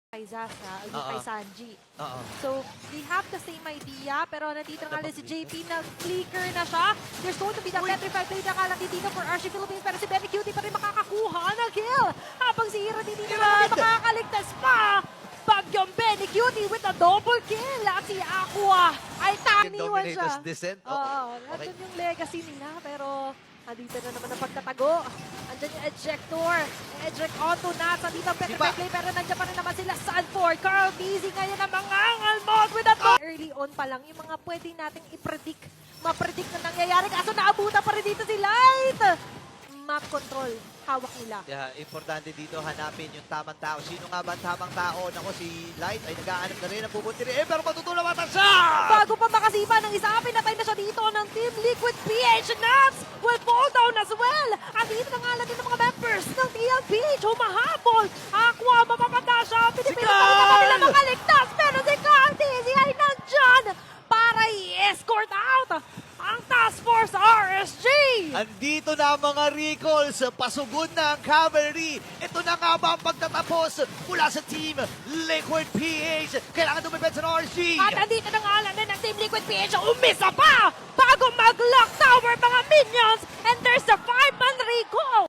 kay Zaza, yung kay Sanji. So, we have the same idea, pero nandito nga si JP na flicker na siya. There's going to be the petrified play na nga lang dito for RC Philippines, pero si Benny Cutie pa rin makakakuha ng kill. Habang si Hiro dito naman makakaligtas pa. Bagyong Benny Cutie with a double kill. At si Aqua ay taniwan siya. Descent. Oo, nandun yung legacy nila, pero andito na naman ang pagtatago. Andyan yung ejector. Eject onto Nats. Andito ang petrified play, pero nandiyan pa rin naman sila Sanford. Carl Busy ngayon ang mangangal mode with a early on pa lang, yung mga pwede nating i-predict, ma-predict na nangyayari. Kaso naabutan pa rin dito si Light. Map control, hawak nila. Yeah, importante dito hanapin yung tamang tao. Sino nga ba ang tamang tao? Nako, si Light ay nag-aanap na rin ang pupunti rin. Pero matutulawatan siya! Bago pa makasipa ng isa, pinatay na siya dito ng Team Liquid PH. Nats will fall down as well. At dito na nga lang din ng mga members ng TLPH. Humahabol. Aqua, mapapata siya. Pinipili pa rin naman nila makaligtas. Pero si Carl Dizzy ay nandyan para i-escort out ang Task Force RSG! Andito na ang mga recalls. Pasugod na ang cavalry. Ito na nga ba ang pagtatapos mula sa Team Liquid PH? Kailangan dumipensa ng RSG. At andito na nga lang din ang Team Liquid PH. Umisa pa!